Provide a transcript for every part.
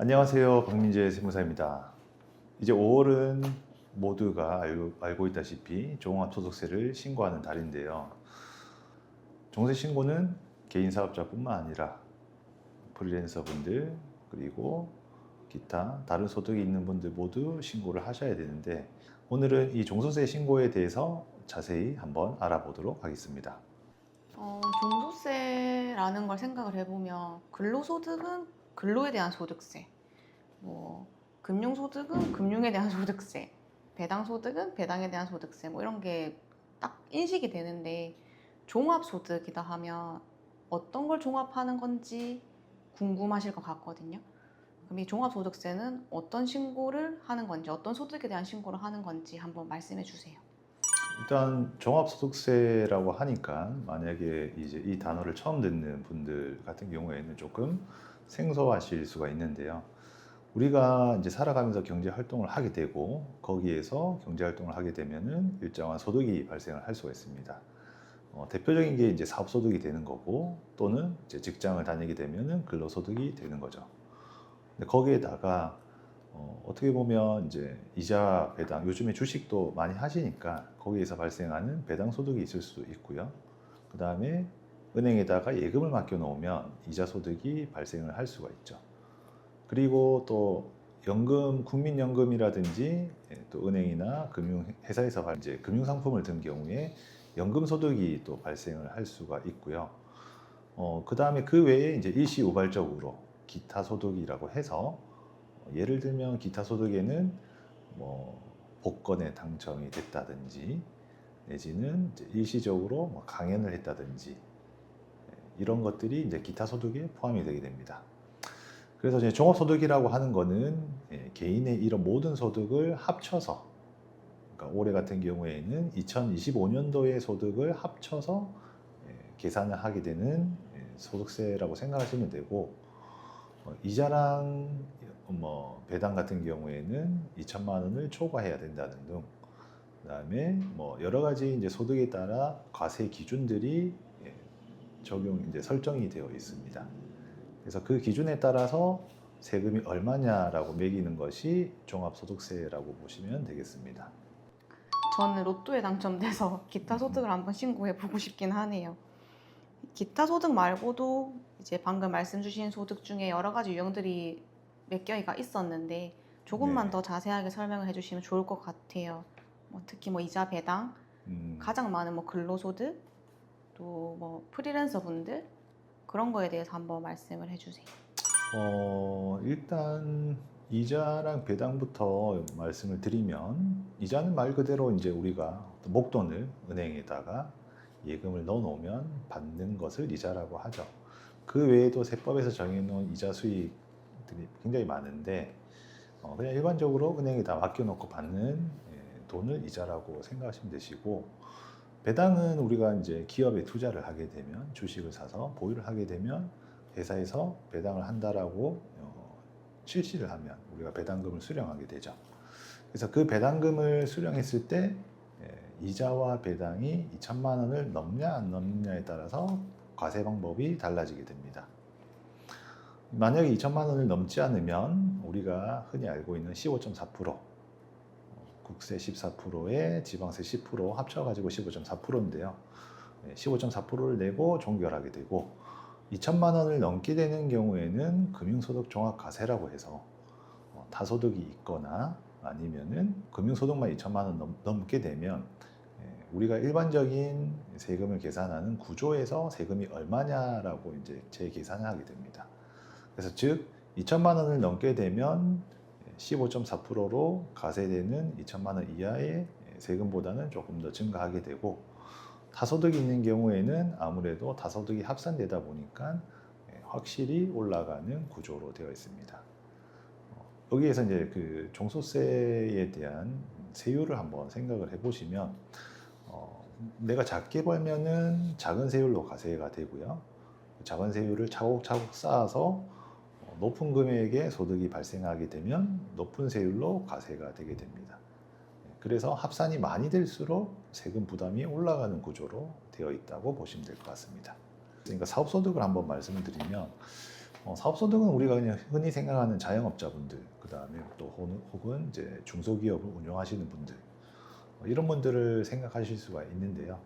안녕하세요. 박민재 세무사입니다. 이제 5월은 모두가 알고 있다시피 종합소득세를 신고하는 달인데요. 종세 신고는 개인 사업자뿐만 아니라 프리랜서분들 그리고 기타 다른 소득이 있는 분들 모두 신고를 하셔야 되는데, 오늘은 이 종소세 신고에 대해서 자세히 한번 알아보도록 하겠습니다. 종소세라는 걸 생각을 해보면 근로소득은 근로에 대한 소득세, 금융소득은 금융에 대한 소득세, 배당소득은 배당에 대한 소득세, 이런 게 딱 인식이 되는데, 종합소득이다 하면 어떤 걸 종합하는 건지 궁금하실 것 같거든요. 그럼 이 종합소득세는 어떤 신고를 하는 건지, 어떤 소득에 대한 신고를 하는 건지 한번 말씀해 주세요. 일단 종합소득세라고 하니까 만약에 이제 이 단어를 처음 듣는 분들 같은 경우에는 조금 생소하실 수가 있는데요. 우리가 이제 살아가면서 경제 활동을 하게 되고 거기에서 경제 활동을 하게 되면은 일정한 소득이 발생을 할 수가 있습니다. 대표적인 게 이제 사업소득이 되는 거고, 또는 이제 직장을 다니게 되면은 근로소득이 되는 거죠. 근데 거기에다가 어떻게 보면 이제 이자 배당, 요즘에 주식도 많이 하시니까 거기에서 발생하는 배당 소득이 있을 수도 있고요. 그 다음에 은행에다가 예금을 맡겨 놓으면 이자 소득이 발생을 할 수가 있죠. 그리고 또 연금, 국민연금이라든지 또 은행이나 금융회사에서 이제 금융상품을 든 경우에 연금 소득이 또 발생을 할 수가 있고요. 그 다음에 그 외에 이제 일시우발적으로 기타 소득이라고 해서, 예를 들면 기타 소득에는 뭐 복권에 당첨이 됐다든지, 내지는 이제 일시적으로 뭐 강연을 했다든지, 이런 것들이 이제 기타 소득에 포함이 되게 됩니다. 그래서 이제 종합소득이라고 하는 거는 개인의 이런 모든 소득을 합쳐서, 그러니까 올해 같은 경우에는 2025년도의 소득을 합쳐서 계산을 하게 되는 소득세라고 생각하시면 되고, 이자랑 뭐 배당 같은 경우에는 2천만 원을 초과해야 된다는 등, 그다음에 뭐 여러 가지 이제 소득에 따라 과세 기준들이 적용 이제 설정이 되어 있습니다. 그래서 그 기준에 따라서 세금이 얼마냐라고 매기는 것이 종합소득세라고 보시면 되겠습니다. 저는 로또에 당첨돼서 기타 소득을 한번 신고해 보고 싶긴 하네요. 기타 소득 말고도 이제 방금 말씀 주신 소득 중에 여러 가지 유형들이 몇 개가 있었는데, 조금만 네. 더 자세하게 설명을 해주시면 좋을 것 같아요. 특히 이자 배당, 음, 가장 많은 근로소득, 또 프리랜서 분들, 그런 거에 대해서 한번 말씀을 해주세요. 일단 이자랑 배당부터 말씀을 드리면, 이자는 말 그대로 이제 우리가 목돈을 은행에다가 예금을 넣어 놓으면 받는 것을 이자라고 하죠. 그 외에도 세법에서 정해놓은 이자 수익들이 굉장히 많은데, 그냥 일반적으로 은행에다 맡겨놓고 받는 돈을 이자라고 생각하시면 되시고, 배당은 우리가 이제 기업에 투자를 하게 되면, 주식을 사서 보유를 하게 되면 회사에서 배당을 한다라고 실시를 하면 우리가 배당금을 수령하게 되죠. 그래서 그 배당금을 수령했을 때 이자와 배당이 2천만 원을 넘냐 안 넘냐에 따라서 과세 방법이 달라지게 됩니다. 만약에 2천만 원을 넘지 않으면 우리가 흔히 알고 있는 15.4%, 국세 14%에 지방세 10% 합쳐가지고 15.4%인데요. 15.4%를 내고 종결하게 되고, 2천만 원을 넘게 되는 경우에는 금융소득 종합과세라고 해서 타소득이 있거나 아니면은 금융소득만 2천만 원 넘게 되면 우리가 일반적인 세금을 계산하는 구조에서 세금이 얼마냐라고 이제 재계산을 하게 됩니다. 그래서 즉 2천만 원을 넘게 되면 15.4%로 과세되는 2천만 원 이하의 세금보다는 조금 더 증가하게 되고, 타소득이 있는 경우에는 아무래도 타소득이 합산되다 보니까 확실히 올라가는 구조로 되어 있습니다. 여기에서 이제 그 종소세에 대한 세율을 한번 생각을 해보시면, 내가 작게 벌면은 작은 세율로 과세가 되고요. 작은 세율을 차곡차곡 쌓아서 높은 금액의 소득이 발생하게 되면 높은 세율로 과세가 되게 됩니다. 그래서 합산이 많이 될수록 세금 부담이 올라가는 구조로 되어 있다고 보시면 될 것 같습니다. 그러니까 사업소득을 한번 말씀을 드리면, 사업소득은 우리가 그냥 흔히 생각하는 자영업자분들, 그 다음에 또 혹은 이제 중소기업을 운영하시는 분들, 이런 분들을 생각하실 수가 있는데요.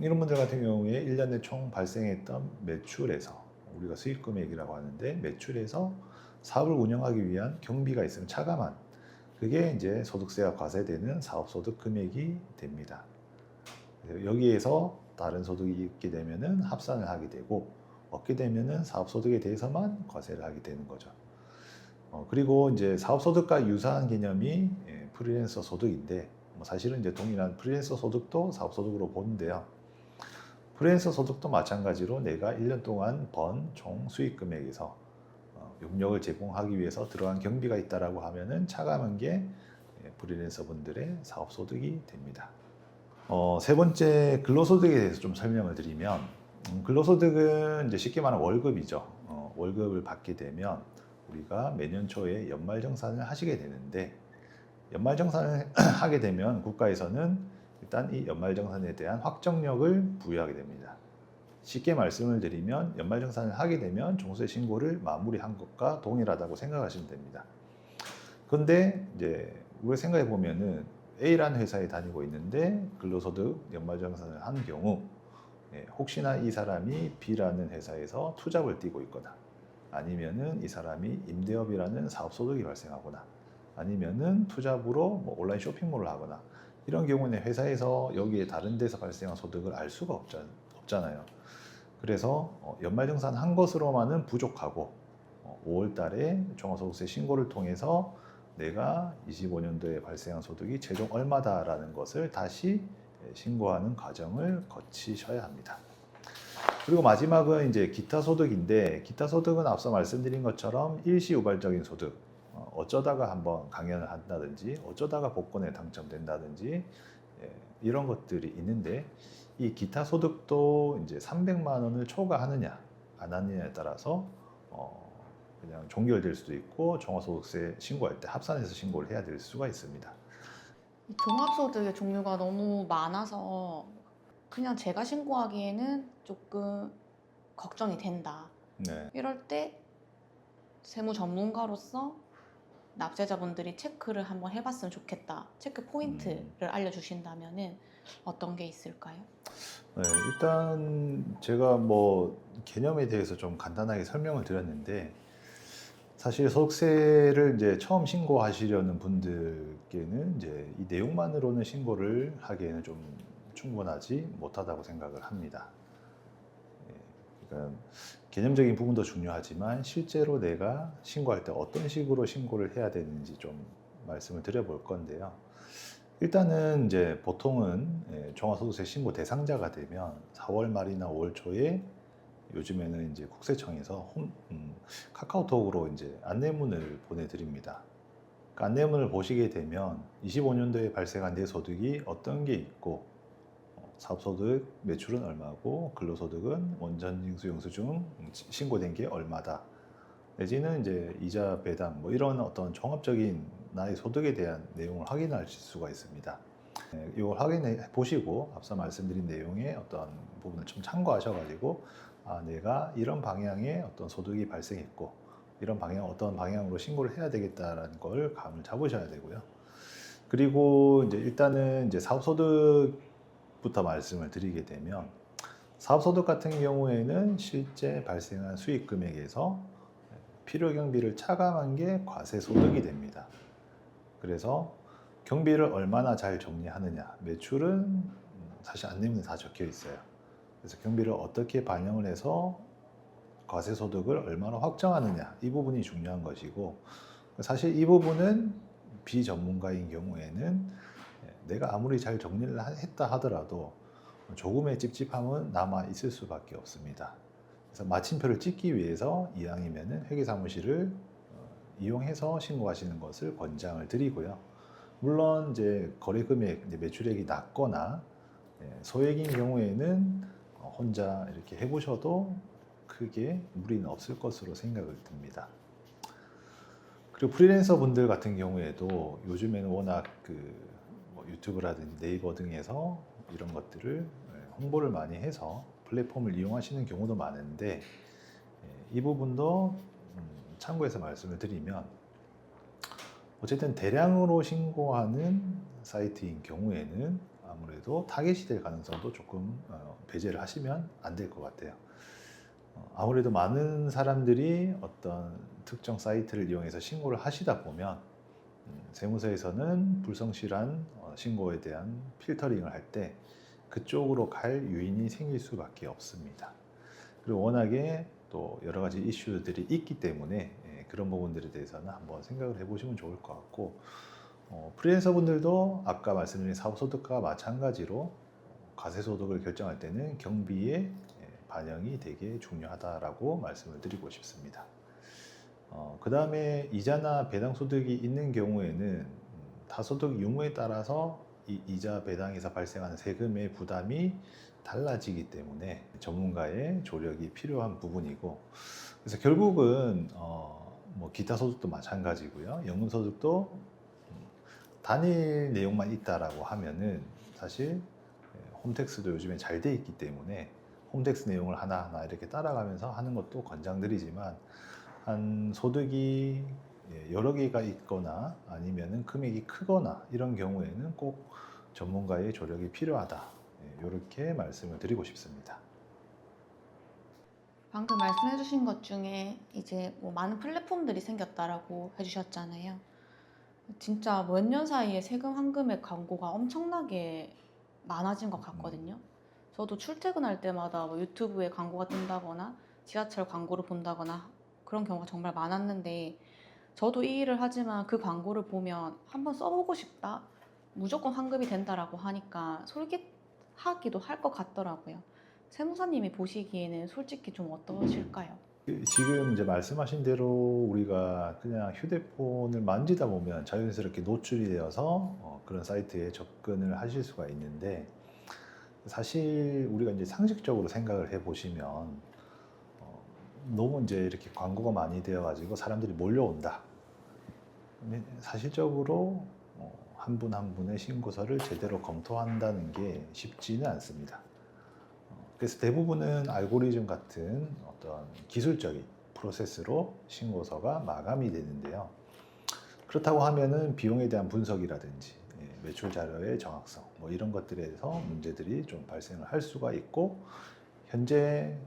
이런 분들 같은 경우에 1년에 총 발생했던 매출에서, 우리가 수익금액이라고 하는데, 매출에서 사업을 운영하기 위한 경비가 있으면 차감한, 그게 이제 소득세가 과세되는 사업소득 금액이 됩니다. 여기에서 다른 소득이 있게 되면은 합산을 하게 되고, 없게 되면은 사업소득에 대해서만 과세를 하게 되는 거죠. 그리고 이제 사업소득과 유사한 개념이 프리랜서 소득인데, 사실은 이제 동일한 프리랜서 소득도 사업소득으로 보는데요. 프리랜서 소득도 마찬가지로 내가 1년 동안 번 총 수익 금액에서 용역을 제공하기 위해서 들어간 경비가 있다라고 하면은 차감한 게 프리랜서 분들의 사업소득이 됩니다. 세 번째, 근로소득에 대해서 좀 설명을 드리면, 근로소득은 이제 쉽게 말하면 월급이죠. 월급을 받게 되면 우리가 매년 초에 연말정산을 하시게 되는데, 연말정산을 하게 되면 국가에서는 일단 이 연말정산에 대한 확정력을 부여하게 됩니다. 쉽게 말씀을 드리면 연말정산을 하게 되면 종부세 신고를 마무리한 것과 동일하다고 생각하시면 됩니다. 그런데 이제 우리가 생각해 보면은 A라는 회사에 다니고 있는데 근로소득 연말정산을 한 경우, 혹시나 이 사람이 B라는 회사에서 투잡을 뛰고 있거나, 아니면은 이 사람이 임대업이라는 사업소득이 발생하거나, 아니면은 투잡으로 뭐 온라인 쇼핑몰을 하거나, 이런 경우는 회사에서 여기에 다른 데서 발생한 소득을 알 수가 없잖아요. 그래서 연말정산 한 것으로만은 부족하고, 5월 달에 종합소득세 신고를 통해서 내가 25년도에 발생한 소득이 최종 얼마다라는 것을 다시 신고하는 과정을 거치셔야 합니다. 그리고 마지막은 이제 기타 소득인데, 기타 소득은 앞서 말씀드린 것처럼 일시유발적인 소득, 어쩌다가 한번 강연을 한다든지, 어쩌다가 복권에 당첨된다든지, 이런 것들이 있는데, 이 기타 소득도 이제 300만 원을 초과하느냐 안 하느냐에 따라서 그냥 종결될 수도 있고, 종합소득세 신고할 때 합산해서 신고를 해야 될 수가 있습니다. 이 종합소득의 종류가 너무 많아서 그냥 제가 신고하기에는 조금 걱정이 된다. 네. 이럴 때 세무 전문가로서 납세자분들이 체크를 한번 해봤으면 좋겠다. 체크 포인트를 알려주신다면은 어떤 게 있을까요? 네, 일단 제가 뭐 개념에 대해서 좀 간단하게 설명을 드렸는데, 사실 소득세를 이제 처음 신고하시려는 분들께는 이제 이 내용만으로는 신고를 하기에는 좀 충분하지 못하다고 생각을 합니다. 그러니까 개념적인 부분도 중요하지만 실제로 내가 신고할 때 어떤 식으로 신고를 해야 되는지 좀 말씀을 드려볼 건데요. 일단은 이제 보통은 종합소득세 신고 대상자가 되면 4월 말이나 5월 초에 요즘에는 이제 국세청에서 카카오톡으로 이제 안내문을 보내드립니다. 그 안내문을 보시게 되면 25년도에 발생한 내 소득이 어떤 게 있고, 사업소득 매출은 얼마고, 근로소득은 원전징수 영수증 신고된 게 얼마다, 내지는 이제 이자 배당 뭐 이런 어떤 종합적인 나의 소득에 대한 내용을 확인하실 수가 있습니다. 이걸 확인해 보시고 앞서 말씀드린 내용의 어떤 부분을 좀 참고하셔가지고, 내가 이런 방향의 어떤 소득이 발생했고 이런 방향 어떤 방향으로 신고를 해야 되겠다라는 걸 감을 잡으셔야 되고요. 그리고 이제 일단은 이제 사업소득부터 말씀을 드리게 되면, 사업소득 같은 경우에는 실제 발생한 수익 금액에서 필요경비를 차감한 게 과세소득이 됩니다. 그래서 경비를 얼마나 잘 정리하느냐, 매출은 사실 안내문에 다 적혀 있어요. 그래서 경비를 어떻게 반영을 해서 과세소득을 얼마나 확정하느냐, 이 부분이 중요한 것이고, 사실 이 부분은 비전문가인 경우에는 내가 아무리 잘 정리를 했다 하더라도 조금의 찝찝함은 남아 있을 수밖에 없습니다. 그래서 마침표를 찍기 위해서 이왕이면은 회계사무실을 이용해서 신고하시는 것을 권장을 드리고요. 물론 이제 거래금액, 매출액이 낮거나 소액인 경우에는 혼자 이렇게 해보셔도 크게 무리는 없을 것으로 생각을 듭니다. 그리고 프리랜서 분들 같은 경우에도 요즘에는 워낙 뭐 유튜브라든지 네이버 등에서 이런 것들을 홍보를 많이 해서 플랫폼을 이용하시는 경우도 많은데, 이 부분도 참고해서 말씀을 드리면 어쨌든 대량으로 신고하는 사이트인 경우에는 아무래도 타겟이 될 가능성도 조금 배제를 하시면 안 될 것 같아요. 아무래도 많은 사람들이 어떤 특정 사이트를 이용해서 신고를 하시다 보면 세무서에서는 불성실한 신고에 대한 필터링을 할 때 그쪽으로 갈 요인이 생길 수밖에 없습니다. 그리고 워낙에 또 여러 가지 이슈들이 있기 때문에 그런 부분들에 대해서는 한번 생각을 해보시면 좋을 것 같고, 프리랜서 분들도 아까 말씀드린 사업소득과 마찬가지로 과세소득을 결정할 때는 경비의 반영이 되게 중요하다라고 말씀을 드리고 싶습니다. 그 다음에 이자나 배당소득이 있는 경우에는 다소득 유무에 따라서 이 이자 배당에서 발생하는 세금의 부담이 달라지기 때문에 전문가의 조력이 필요한 부분이고, 그래서 결국은 뭐 기타 소득도 마찬가지고요. 연금소득도 단일 내용만 있다라고 하면은 사실 홈택스도 요즘에 잘 돼 있기 때문에 홈택스 내용을 하나하나 이렇게 따라가면서 하는 것도 권장드리지만, 한 소득이 여러 개가 있거나 아니면은 금액이 크거나 이런 경우에는 꼭 전문가의 조력이 필요하다, 이렇게 말씀을 드리고 싶습니다. 방금 말씀해주신 것 중에 이제 뭐 많은 플랫폼들이 생겼다라고 해주셨잖아요. 진짜 몇 년 사이에 세금 환급의 광고가 엄청나게 많아진 것 같거든요. 저도 출퇴근할 때마다 뭐 유튜브에 광고가 뜬다거나 지하철 광고를 본다거나 그런 경우가 정말 많았는데, 저도 이 일을 하지만 그 광고를 보면 한번 써보고 싶다, 무조건 환급이 된다라고 하니까 솔깃하기도 할 것 같더라고요. 세무사님이 보시기에는 솔직히 좀 어떠실까요? 지금 이제 말씀하신 대로 우리가 그냥 휴대폰을 만지다 보면 자연스럽게 노출이 되어서 그런 사이트에 접근을 하실 수가 있는데, 사실 우리가 이제 상식적으로 생각을 해 보시면 너무 이제 이렇게 광고가 많이 되어 가지고 사람들이 몰려온다. 근데 사실적으로 한 분 한 분의 신고서를 제대로 검토한다는 게 쉽지는 않습니다. 그래서 대부분은 알고리즘 같은 어떤 기술적인 프로세스로 신고서가 마감이 되는데요. 그렇다고 하면은 비용에 대한 분석이라든지 매출 자료의 정확성 뭐 이런 것들에서 문제들이 좀 발생을 할 수가 있고, 현재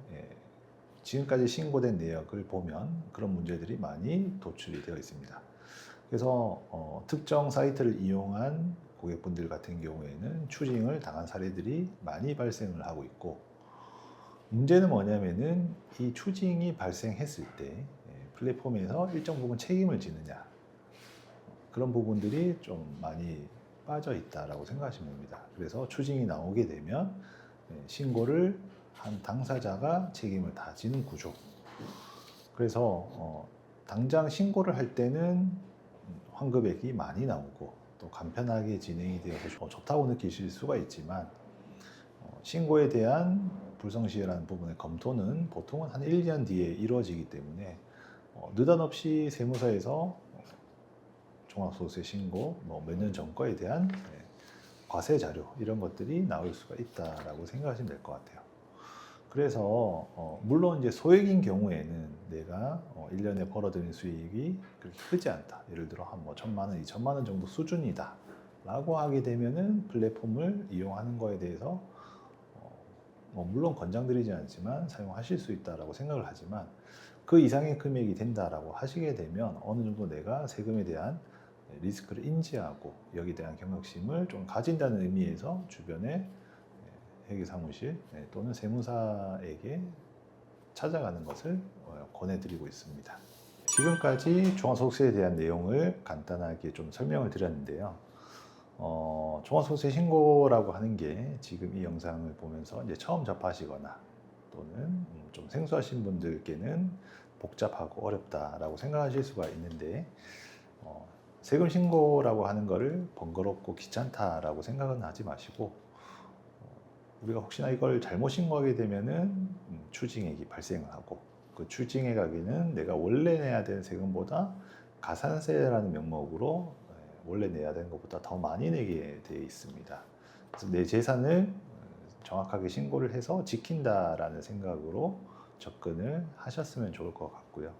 지금까지 신고된 내역을 보면 그런 문제들이 많이 도출이 되어 있습니다. 그래서 특정 사이트를 이용한 고객분들 같은 경우에는 추징을 당한 사례들이 많이 발생을 하고 있고, 문제는 뭐냐면은 이 추징이 발생했을 때 플랫폼에서 일정 부분 책임을 지느냐, 그런 부분들이 좀 많이 빠져 있다라고 생각하시면 됩니다. 그래서 추징이 나오게 되면 신고를 한 당사자가 책임을 다 지는 구조. 그래서 당장 신고를 할 때는 환급액이 많이 나오고 또 간편하게 진행이 되어서 좋다고 느끼실 수가 있지만, 신고에 대한 불성실한 부분의 검토는 보통은 한 1년 뒤에 이루어지기 때문에 느닷없이 세무서에서 종합소득세 신고 몇 년 전 거에 대한 과세 자료 이런 것들이 나올 수가 있다라고 생각하시면 될 것 같아요. 그래서 물론 이제 소액인 경우에는 내가 1년에 벌어들인 수익이 그렇게 크지 않다. 예를 들어 한 뭐 1,000만 원, 2,000만 원 정도 수준이다 라고 하게 되면은 플랫폼을 이용하는 거에 대해서 물론 권장드리지 않지만 사용하실 수 있다라고 생각을 하지만, 그 이상의 금액이 된다라고 하시게 되면 어느 정도 내가 세금에 대한 리스크를 인지하고 여기에 대한 경각심을 좀 가진다는 의미에서 주변에 회계사무실 또는 세무사에게 찾아가는 것을 권해드리고 있습니다. 지금까지 종합소득세에 대한 내용을 간단하게 좀 설명을 드렸는데요. 종합소득세 신고라고 하는 게 지금 이 영상을 보면서 이제 처음 접하시거나 또는 좀 생소하신 분들께는 복잡하고 어렵다라고 생각하실 수가 있는데, 세금 신고라고 하는 거를 번거롭고 귀찮다라고 생각은 하지 마시고, 우리가 혹시나 이걸 잘못 신고하게 되면은 추징액이 발생을 하고, 그 추징액에는 내가 원래 내야 되는 세금보다 가산세라는 명목으로 원래 내야 되는 것보다 더 많이 내게 되어 있습니다. 그래서 내 재산을 정확하게 신고를 해서 지킨다라는 생각으로 접근을 하셨으면 좋을 것 같고요.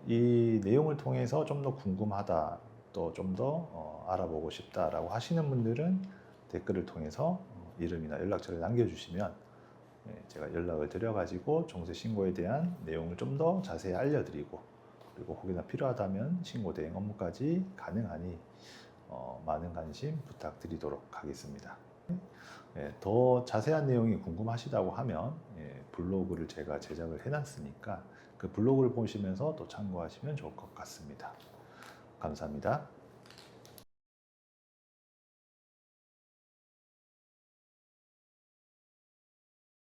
이 내용을 통해서 좀 더 궁금하다, 또 좀 더 알아보고 싶다라고 하시는 분들은 댓글을 통해서 이름이나 연락처를 남겨주시면 제가 연락을 드려가지고 종세 신고에 대한 내용을 좀 더 자세히 알려드리고, 그리고 혹여나 필요하다면 신고 대행 업무까지 가능하니 많은 관심 부탁드리도록 하겠습니다. 더 자세한 내용이 궁금하시다고 하면 블로그를 제가 제작을 해놨으니까 그 블로그를 보시면서 또 참고하시면 좋을 것 같습니다. 감사합니다.